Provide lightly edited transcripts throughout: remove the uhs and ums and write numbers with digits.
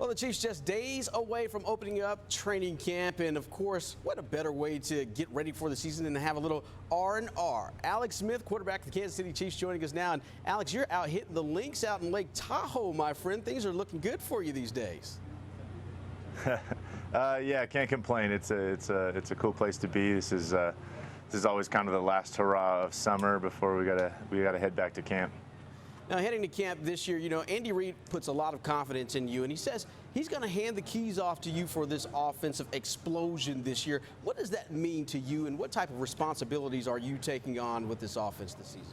Well, the Chiefs just days away from opening up training camp, and of course, what a better way to get ready for the season than to have a little R&R. Alex Smith, quarterback of the Kansas City Chiefs, joining us now. And Alex, you're out hitting the links out in Lake Tahoe, my friend. Things are looking good for you these days. Yeah, can't complain. It's a cool place to be. This is always kind of the last hurrah of summer before we gotta head back to camp. Now, heading to camp this year, you know, Andy Reid puts a lot of confidence in you, and he says he's going to hand the keys off to you for this offensive explosion this year. What does that mean to you, and what type of responsibilities are you taking on with this offense this season?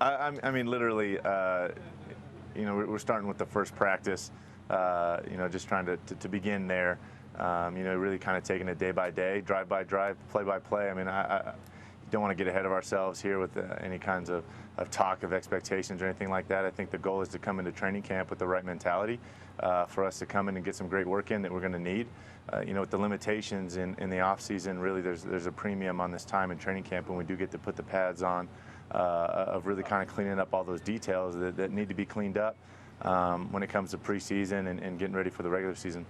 I mean, literally, you know, we're starting with the first practice, you know, just trying to begin there, you know, really kind of taking it day by day, drive by drive, play by play. I mean, I don't want to get ahead of ourselves here with any kinds of talk of expectations or anything like that. I think the goal is to come into training camp with the right mentality for us to come in and get some great work in that we're going to need. You know, with the limitations in the off season, really there's a premium on this time in training camp when we do get to put the pads on of really kind of cleaning up all those details that need to be cleaned up when it comes to preseason and getting ready for the regular season.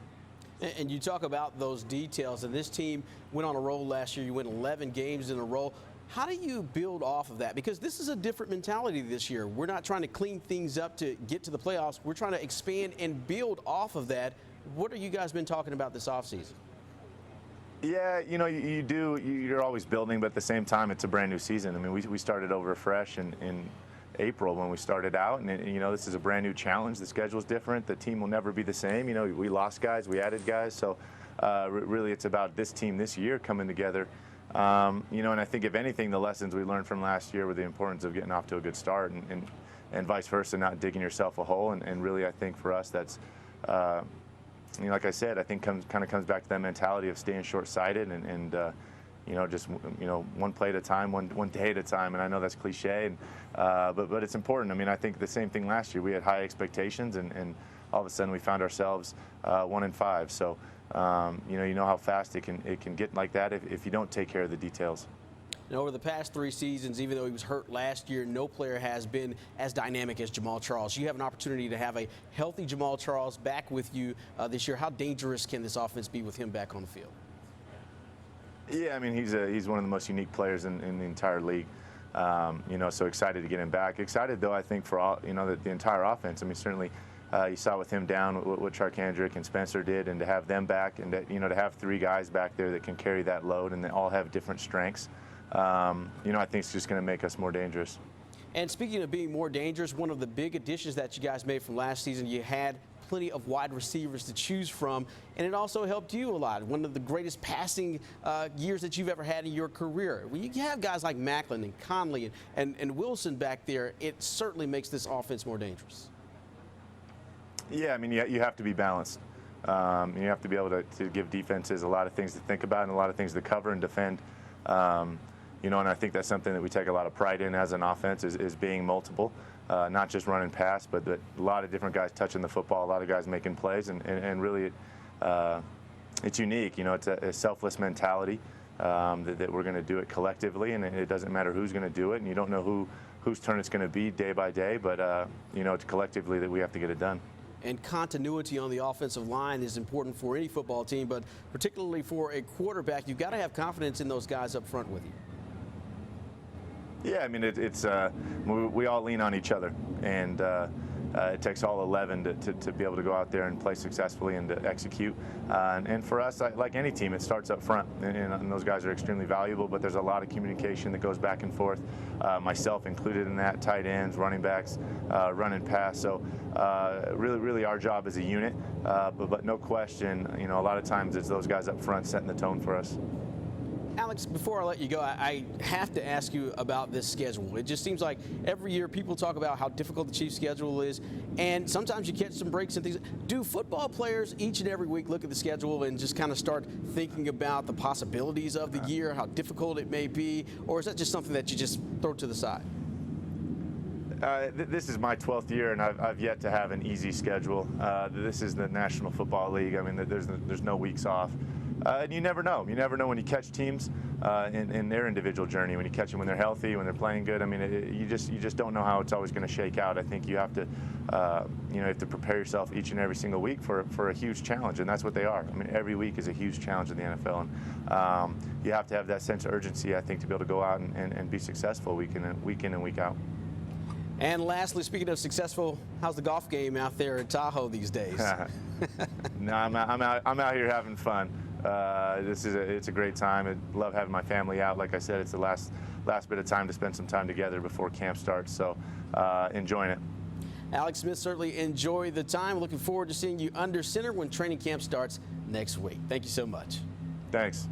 And you talk about those details, and this team went on a roll last year. You went 11 games in a row. How do you build off of that? Because this is a different mentality this year. We're not trying to clean things up to get to the playoffs. We're trying to expand and build off of that. What have you guys been talking about this offseason? Yeah, you know, you're always building, but at the same time, it's a brand new season. I mean, we started over fresh in April when we started out, and you know, this is a brand new challenge. The schedule's different. The team will never be the same. You know, we lost guys, we added guys, so really it's about this team this year coming together. You know, and I think if anything, the lessons we learned from last year were the importance of getting off to a good start and vice versa, not digging yourself a hole. And really, I think for us, that's, you know, like I said, I think kind of comes back to that mentality of staying short-sighted and you know, just, you know, one play at a time, one day at a time. And I know that's cliche, but it's important. I mean, I think the same thing last year. We had high expectations, and all of a sudden we found ourselves 1-5. So, you know how fast it can get like that if you don't take care of the details. Now, over the past 3 seasons, even though he was hurt last year, no player has been as dynamic as Jamaal Charles. You have an opportunity to have a healthy Jamaal Charles back with you this year. How dangerous can this offense be with him back on the field? Yeah, I mean, he's one of the most unique players in the entire league. You know, so excited to get him back. Excited, though, I think, for all, you know, the entire offense. I mean, certainly you saw with him down what Charkandrick and Spencer did, and to have them back, and you know, to have 3 guys back there that can carry that load and they all have different strengths. You know, I think it's just going to make us more dangerous. And speaking of being more dangerous, one of the big additions that you guys made from last season, you had plenty of wide receivers to choose from, and it also helped you a lot. One of the greatest passing years that you've ever had in your career. When you have guys like Macklin and Conley and Wilson back there, it certainly makes this offense more dangerous. Yeah, I mean, you have to be balanced. You have to be able to give defenses a lot of things to think about and a lot of things to cover and defend. You know, and I think that's something that we take a lot of pride in as an offense is being multiple, not just running pass, but a lot of different guys touching the football, a lot of guys making plays, and really it's unique. You know, it's a selfless mentality that we're going to do it collectively, and it doesn't matter who's going to do it, and you don't know whose turn it's going to be day by day, but you know, it's collectively that we have to get it done. And continuity on the offensive line is important for any football team, but particularly for a quarterback, you've got to have confidence in those guys up front with you. Yeah, I mean, we all lean on each other, and it takes all 11 to be able to go out there and play successfully and to execute. And for us, like any team, it starts up front, and those guys are extremely valuable, but there's a lot of communication that goes back and forth, myself included in that, tight ends, running backs, run and pass. So really our job is a unit, but no question, you know, a lot of times it's those guys up front setting the tone for us. Alex, before I let you go, I have to ask you about this schedule. It just seems like every year people talk about how difficult the Chiefs' schedule is, and sometimes you catch some breaks and things. Do football players each and every week look at the schedule and just kind of start thinking about the possibilities of the year, how difficult it may be, or is that just something that you just throw to the side? This is my 12th year, and I've yet to have an easy schedule. This is the National Football League. I mean, there's no weeks off. And you never know. You never know when you catch teams in their individual journey. When you catch them when they're healthy, when they're playing good. I mean, you just don't know how it's always going to shake out. I think you have to, you have to prepare yourself each and every single week for a huge challenge, and that's what they are. I mean, every week is a huge challenge in the NFL, and you have to have that sense of urgency, I think, to be able to go out and be successful week in and week out. And lastly, speaking of successful, how's the golf game out there in Tahoe these days? No, I'm out here having fun. It's a great time. I love having my family out. Like I said, it's the last bit of time to spend some time together before camp starts. So enjoying it. Alex Smith, certainly enjoy the time. Looking forward to seeing you under center when training camp starts next week. Thank you so much. Thanks.